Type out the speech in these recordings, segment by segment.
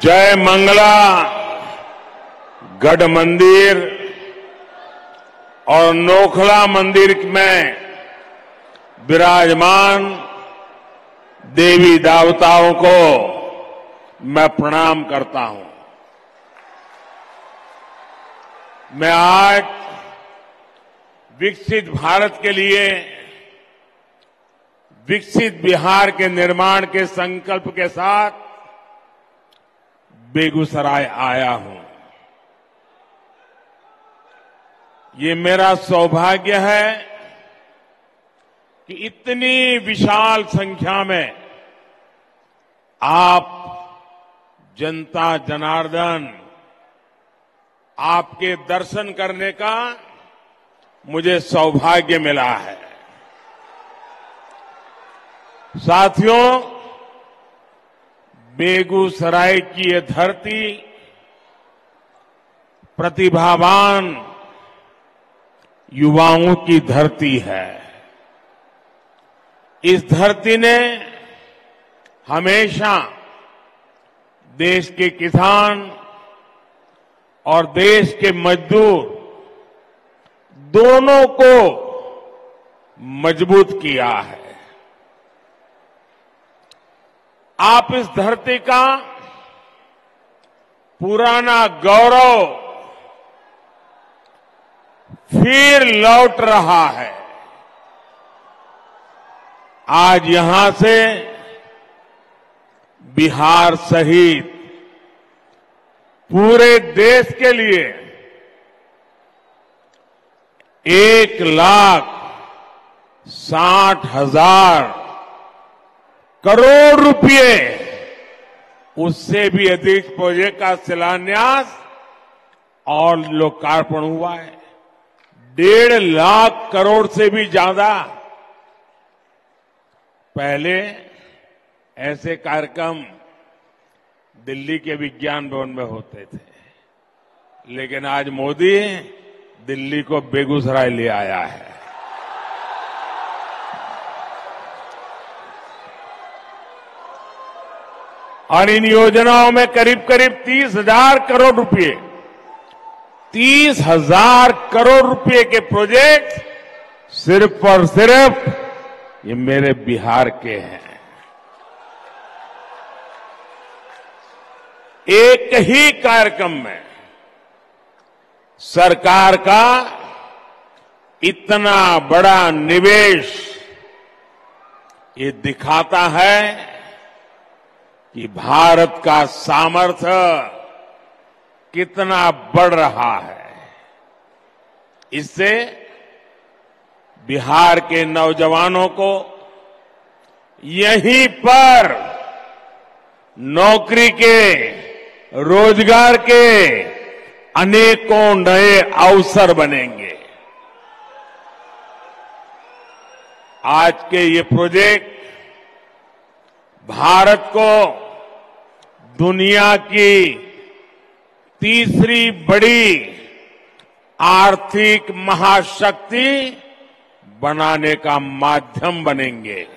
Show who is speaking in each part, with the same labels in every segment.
Speaker 1: जय मंगला गढ़ मंदिर और नोखला मंदिर में विराजमान देवी देवताओं को मैं प्रणाम करता हूं। मैं आज विकसित भारत के लिए विकसित बिहार के निर्माण के संकल्प के साथ बेगूसराय आया हूं। ये मेरा सौभाग्य है कि इतनी विशाल संख्या में आप जनता जनार्दन आपके दर्शन करने का मुझे सौभाग्य मिला है। साथियों, बेगूसराय की ये धरती प्रतिभावान युवाओं की धरती है। इस धरती ने हमेशा देश के किसान और देश के मजदूर दोनों को मजबूत किया है। आप इस धरती का पुराना गौरव फिर लौट रहा है। आज यहां से बिहार सहित पूरे देश के लिए 1,60,000 करोड़ रुपए, उससे भी अधिक प्रोजेक्ट का शिलान्यास और लोकार्पण हुआ है। 1.5 लाख करोड़ से भी ज्यादा। पहले ऐसे कार्यक्रम दिल्ली के विज्ञान भवन में होते थे, लेकिन आज मोदी दिल्ली को बेगूसराय ले आया है। और इन योजनाओं में करीब करीब 30,000 करोड़ रुपए, 30,000 करोड़ रुपए के प्रोजेक्ट सिर्फ और सिर्फ ये मेरे बिहार के हैं। एक ही कार्यक्रम में सरकार का इतना बड़ा निवेश ये दिखाता है कि भारत का सामर्थ्य कितना बढ़ रहा है। इससे बिहार के नौजवानों को यहीं पर नौकरी के, रोजगार के अनेकों नए अवसर बनेंगे। आज के ये प्रोजेक्ट भारत को दुनिया की तीसरी बड़ी आर्थिक महाशक्ति बनाने का माध्यम बनेंगे।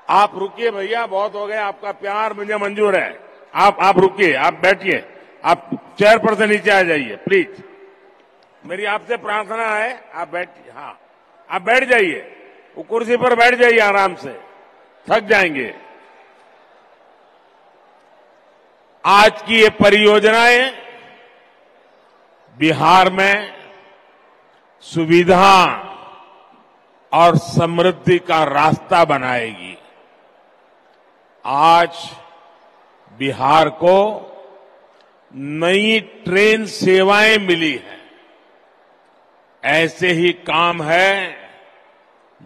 Speaker 1: आप रुकिए भैया, बहुत हो गए, आपका प्यार मुझे मंजूर है। आप रुकिए, आप बैठिए, आप चेयर पर से नीचे आ जाइए प्लीज। मेरी आपसे प्रार्थना है, आप बैठिए। हाँ, आप बैठ जाइए, वो कुर्सी पर बैठ जाइए आराम से, थक जाएंगे। आज की ये परियोजनाएं बिहार में सुविधा और समृद्धि का रास्ता बनाएगी। आज बिहार को नई ट्रेन सेवाएं मिली हैं। ऐसे ही काम है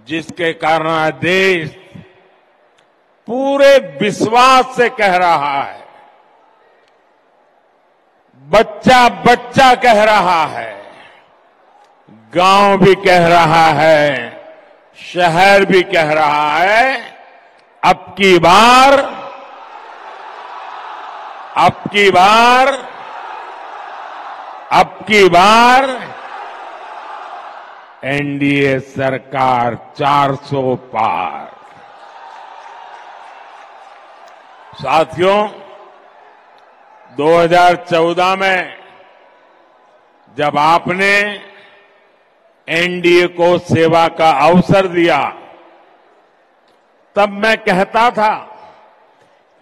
Speaker 1: जिसके कारण देश पूरे विश्वास से कह रहा है, बच्चा बच्चा कह रहा है, गांव भी कह रहा है, शहर भी कह रहा है, अब की बार एनडीए सरकार 400 पार। साथियों, 2014 में जब आपने एनडीए को सेवा का अवसर दिया, तब मैं कहता था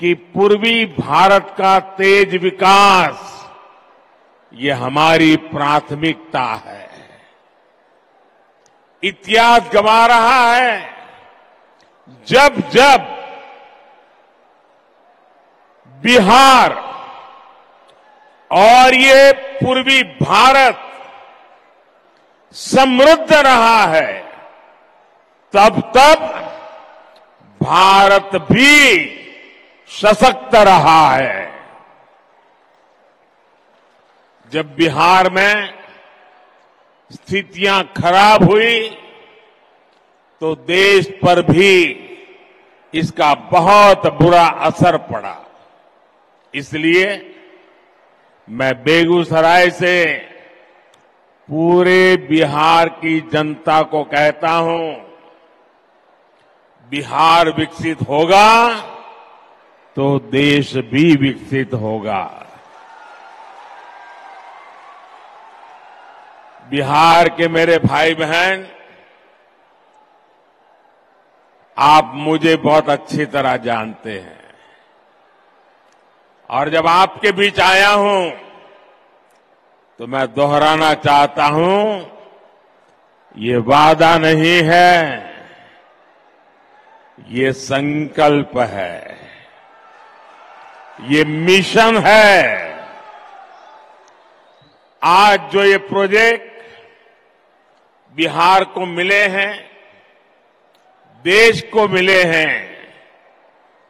Speaker 1: कि पूर्वी भारत का तेज विकास ये हमारी प्राथमिकता है। इतिहास गवा रहा है, जब जब बिहार और ये पूर्वी भारत समृद्ध रहा है, तब तब भारत भी सशक्त रहा है। जब बिहार में स्थितियां खराब हुई तो देश पर भी इसका बहुत बुरा असर पड़ा। इसलिए मैं बेगूसराय से पूरे बिहार की जनता को कहता हूं, बिहार विकसित होगा तो देश भी विकसित होगा। बिहार के मेरे भाई बहन, आप मुझे बहुत अच्छी तरह जानते हैं और जब आपके बीच आया हूं तो मैं दोहराना चाहता हूं, ये वादा नहीं है, ये संकल्प है, ये मिशन है। आज जो ये प्रोजेक्ट बिहार को मिले हैं, देश को मिले हैं,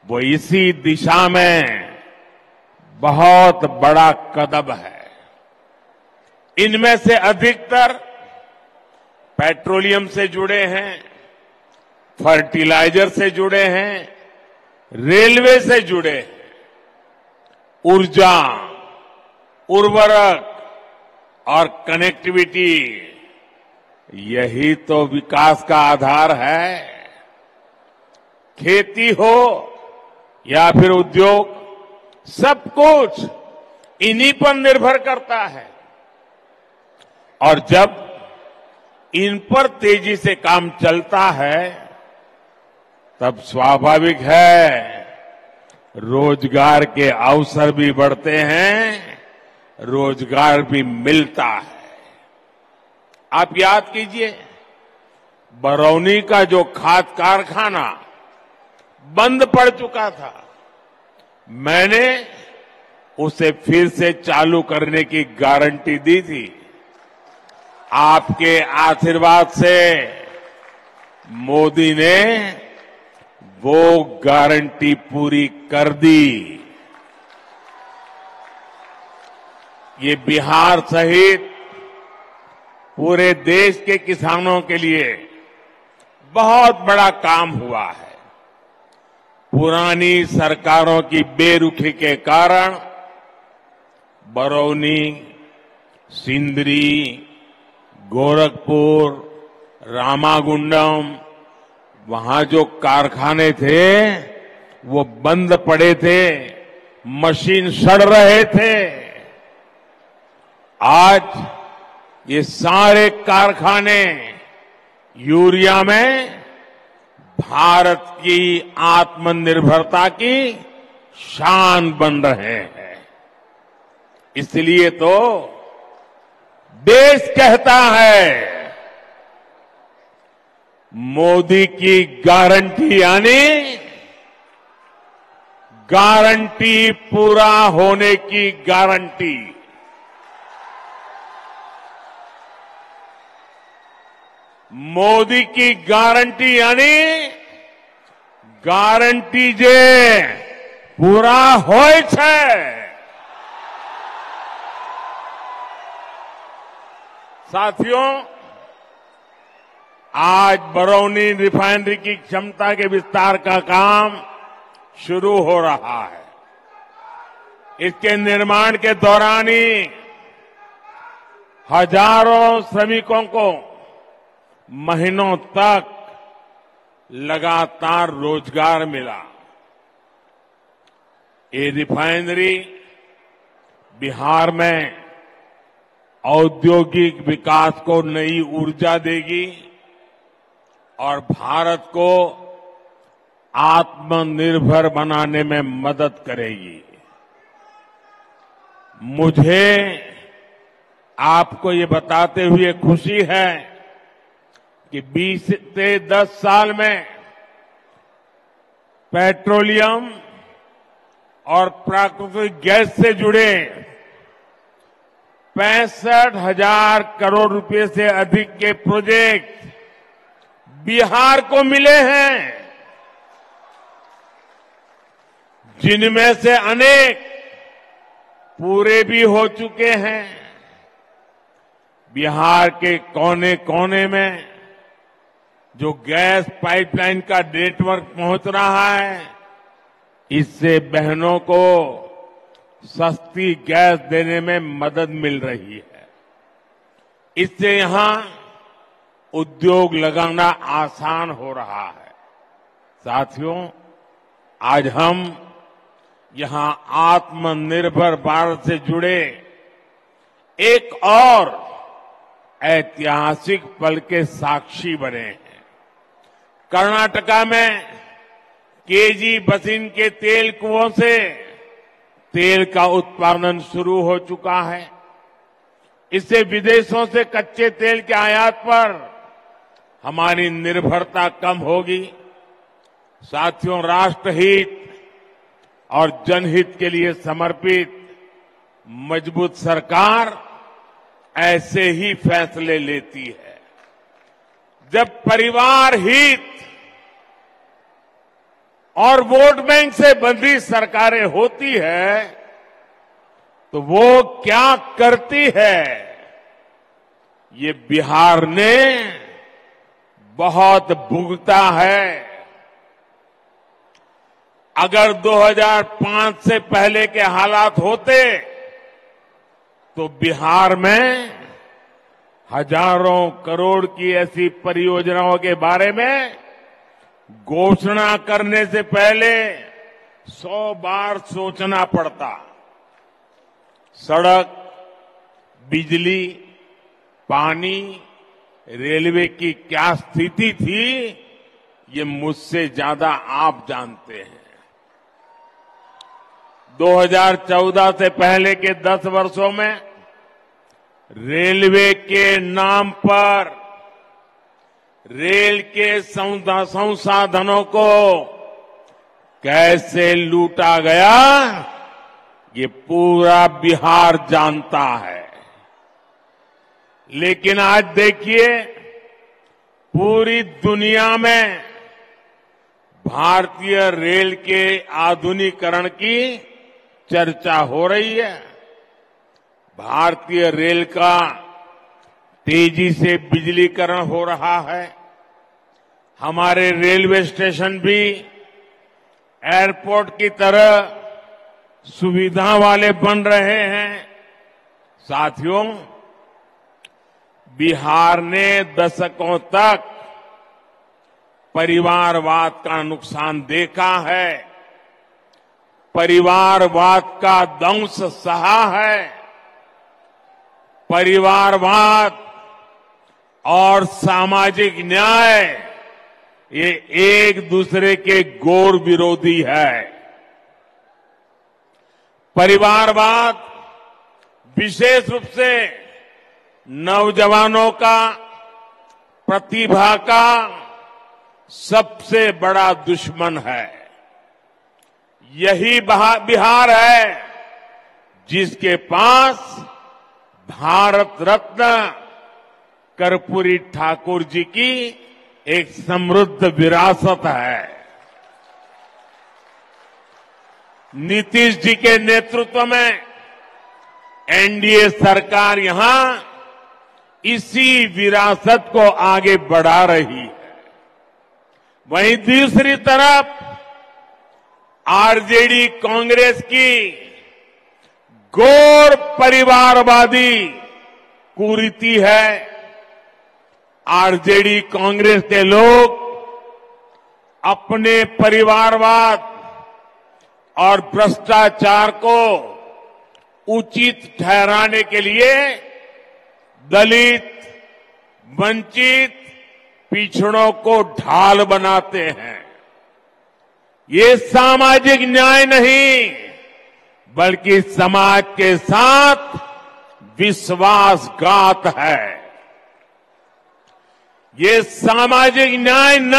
Speaker 1: वो इसी दिशा में बहुत बड़ा कदम है। इनमें से अधिकतर पेट्रोलियम से जुड़े हैं, फर्टिलाइजर से जुड़े हैं, रेलवे से जुड़े हैं, ऊर्जा, उर्वरक और कनेक्टिविटी, यही तो विकास का आधार है। खेती हो या फिर उद्योग, सब कुछ इन्हीं पर निर्भर करता है और जब इन पर तेजी से काम चलता है तब स्वाभाविक है रोजगार के अवसर भी बढ़ते हैं, रोजगार भी मिलता है। आप याद कीजिए, बरौनी का जो खाद कारखाना बंद पड़ चुका था, मैंने उसे फिर से चालू करने की गारंटी दी थी। आपके आशीर्वाद से मोदी ने वो गारंटी पूरी कर दी। ये बिहार सहित पूरे देश के किसानों के लिए बहुत बड़ा काम हुआ है। पुरानी सरकारों की बेरुखी के कारण बरौनी, सिंदरी, गोरखपुर, रामागुंडम, वहां जो कारखाने थे वो बंद पड़े थे, मशीन सड़ रहे थे। आज ये सारे कारखाने यूरिया में भारत की आत्मनिर्भरता की शान बन रहे हैं। इसलिए तो देश कहता है, मोदी की गारंटी यानी गारंटी पूरा होने की गारंटी। मोदी की गारंटी यानी गारंटी जे पूरा होय छे। साथियों, आज बरौनी रिफाइनरी की क्षमता के विस्तार का काम शुरू हो रहा है। इसके निर्माण के दौरान ही हजारों श्रमिकों को महीनों तक लगातार रोजगार मिला। ये रिफाइनरी बिहार में औद्योगिक विकास को नई ऊर्जा देगी और भारत को आत्मनिर्भर बनाने में मदद करेगी। मुझे आपको ये बताते हुए खुशी है कि 20 से 10 साल में पेट्रोलियम और प्राकृतिक गैस से जुड़े 65,000 करोड़ रुपए से अधिक के प्रोजेक्ट बिहार को मिले हैं, जिनमें से अनेक पूरे भी हो चुके हैं। बिहार के कोने कोने में जो गैस पाइपलाइन का नेटवर्क पहुंच रहा है, इससे बहनों को सस्ती गैस देने में मदद मिल रही है। इससे यहां उद्योग लगाना आसान हो रहा है। साथियों, आज हम यहां आत्मनिर्भर भारत से जुड़े एक और ऐतिहासिक पल के साक्षी बने हैं। कर्नाटका में केजी बसिन के तेल कुओं से तेल का उत्पादन शुरू हो चुका है। इससे विदेशों से कच्चे तेल के आयात पर हमारी निर्भरता कम होगी। साथियों, राष्ट्रहित और जनहित के लिए समर्पित मजबूत सरकार ऐसे ही फैसले लेती है। जब परिवार हित और वोट बैंक से बंधी सरकारें होती है तो वो क्या करती है, ये बिहार ने बहुत भुगता है। अगर 2005 से पहले के हालात होते तो बिहार में हजारों करोड़ की ऐसी परियोजनाओं के बारे में घोषणा करने से पहले 100 बार सोचना पड़ता। सड़क, बिजली, पानी, रेलवे की क्या स्थिति थी, ये मुझसे ज्यादा आप जानते हैं। 2014 से पहले के 10 वर्षों में रेलवे के नाम पर रेल के संसाधनों को कैसे लूटा गया, ये पूरा बिहार जानता है। लेकिन आज देखिए, पूरी दुनिया में भारतीय रेल के आधुनिकीकरण की चर्चा हो रही है। भारतीय रेल का तेजी से बिजलीकरण हो रहा है। हमारे रेलवे स्टेशन भी एयरपोर्ट की तरह सुविधा वाले बन रहे हैं। साथियों, बिहार ने दशकों तक परिवारवाद का नुकसान देखा है, परिवारवाद का दंश सहा है। परिवारवाद और सामाजिक न्याय ये एक दूसरे के घोर विरोधी है। परिवारवाद विशेष रूप से नौजवानों का, प्रतिभा का सबसे बड़ा दुश्मन है। यही बिहार है जिसके पास भारत रत्न कर्पूरी ठाकुर जी की एक समृद्ध विरासत है। नीतीश जी के नेतृत्व में एनडीए सरकार यहां इसी विरासत को आगे बढ़ा रही है। वहीं दूसरी तरफ आरजेडी कांग्रेस की घोर परिवारवादी कुरीति है। आरजेडी कांग्रेस के लोग अपने परिवारवाद और भ्रष्टाचार को उचित ठहराने के लिए दलित, वंचित, पिछड़ों को ढाल बनाते हैं। ये सामाजिक न्याय नहीं, बल्कि समाज के साथ विश्वासघात है। ये सामाजिक न्याय न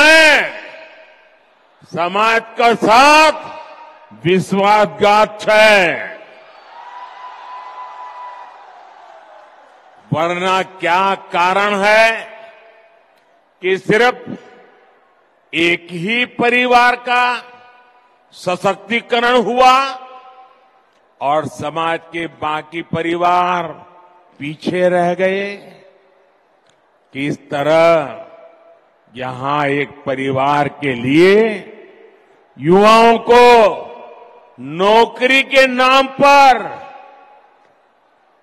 Speaker 1: समाज का साथ विश्वासघात है। वरना क्या कारण है कि सिर्फ एक ही परिवार का सशक्तिकरण हुआ और समाज के बाकी परिवार पीछे रह गए। किस तरह यहां एक परिवार के लिए युवाओं को नौकरी के नाम पर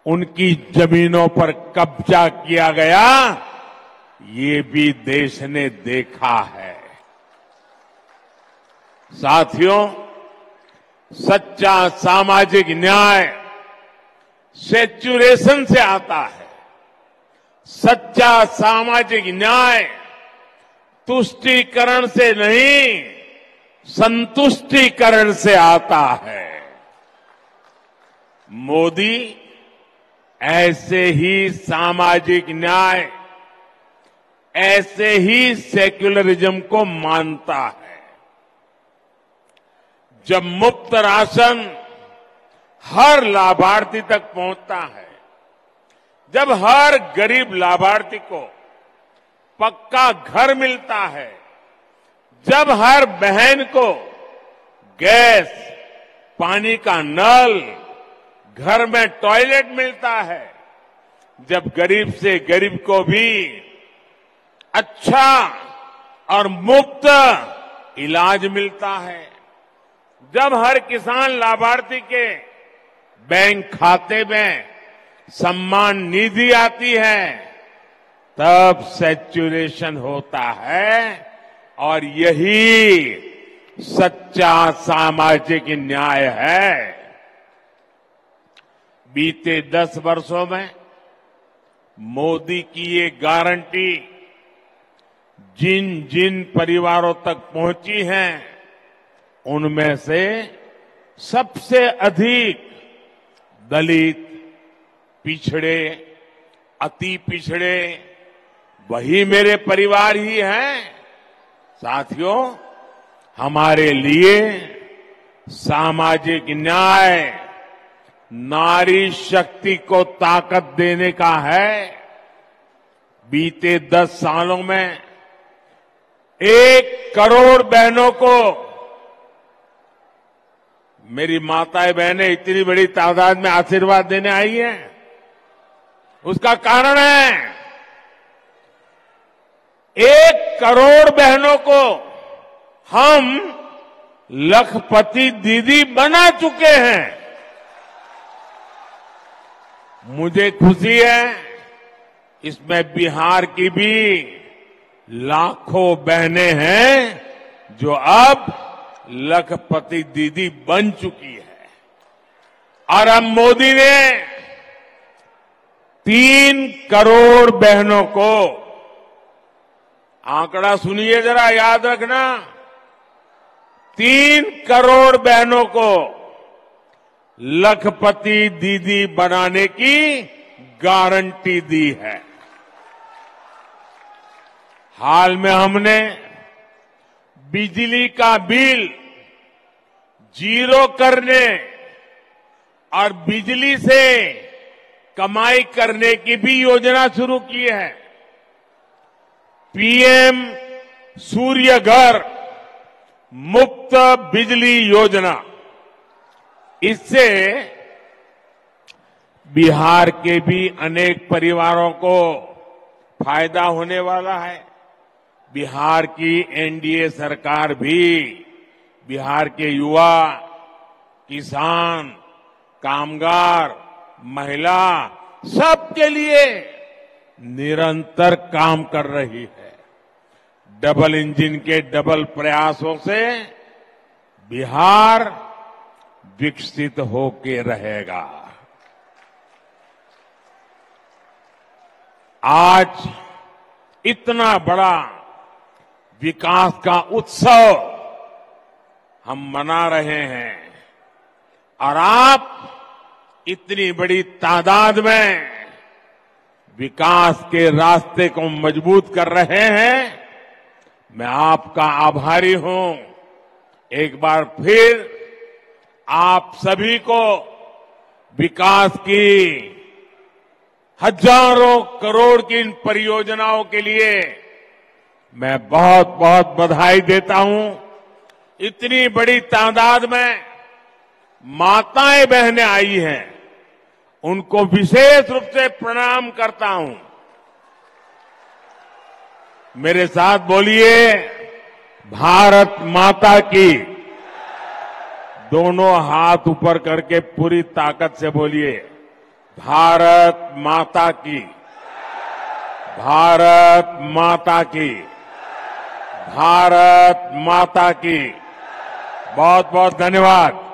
Speaker 1: उनकी जमीनों पर कब्जा किया गया, ये भी देश ने देखा है। साथियों, सच्चा सामाजिक न्याय सेचुरेशन से आता है। सच्चा सामाजिक न्याय तुष्टीकरण से नहीं, संतुष्टीकरण से आता है। मोदी ऐसे ही सामाजिक न्याय, ऐसे ही सेक्युलरिज्म को मानता है। जब मुफ्त राशन हर लाभार्थी तक पहुंचता है, जब हर गरीब लाभार्थी को पक्का घर मिलता है, जब हर बहन को गैस, पानी का नल, घर में टॉयलेट मिलता है, जब गरीब से गरीब को भी अच्छा और मुफ्त इलाज मिलता है, जब हर किसान लाभार्थी के बैंक खाते में सम्मान निधि आती है, तब सैचुरेशन होता है। और यही सच्चा सामाजिक न्याय है। बीते 10 वर्षों में मोदी की ये गारंटी जिन जिन परिवारों तक पहुंची है, उनमें से सबसे अधिक दलित, पिछड़े, अति पिछड़े वही मेरे परिवार ही हैं। साथियों, हमारे लिए सामाजिक न्याय नारी शक्ति को ताकत देने का है। बीते 10 सालों में 1 करोड़ बहनों को, मेरी माताएं बहनें इतनी बड़ी तादाद में आशीर्वाद देने आई हैं, उसका कारण है 1 करोड़ बहनों को हम लखपति दीदी बना चुके हैं। मुझे खुशी है, इसमें बिहार की भी लाखों बहनें हैं जो अब लखपति दीदी बन चुकी है। और अब मोदी ने 3 करोड़ बहनों को, आंकड़ा सुनिए जरा, याद रखना, 3 करोड़ बहनों को लखपति दीदी बनाने की गारंटी दी है। हाल में हमने बिजली का बिल 0 करने और बिजली से कमाई करने की भी योजना शुरू की है। पीएम सूर्य घर मुफ्त बिजली योजना, इससे बिहार के भी अनेक परिवारों को फायदा होने वाला है। बिहार की एनडीए सरकार भी बिहार के युवा, किसान, कामगार, महिला, सबके लिए निरंतर काम कर रही है। डबल इंजन के डबल प्रयासों से बिहार विकसित होके रहेगा। आज इतना बड़ा विकास का उत्सव हम मना रहे हैं और आप इतनी बड़ी तादाद में विकास के रास्ते को मजबूत कर रहे हैं। मैं आपका आभारी हूं। एक बार फिर आप सभी को विकास की हजारों करोड़ की इन परियोजनाओं के लिए मैं बहुत बहुत बधाई देता हूं। इतनी बड़ी तादाद में माताएं बहनें आई हैं, उनको विशेष रूप से प्रणाम करता हूं। मेरे साथ बोलिए, भारत माता की। दोनों हाथ ऊपर करके पूरी ताकत से बोलिए, भारत माता की, भारत माता की, भारत माता की। बहुत बहुत धन्यवाद।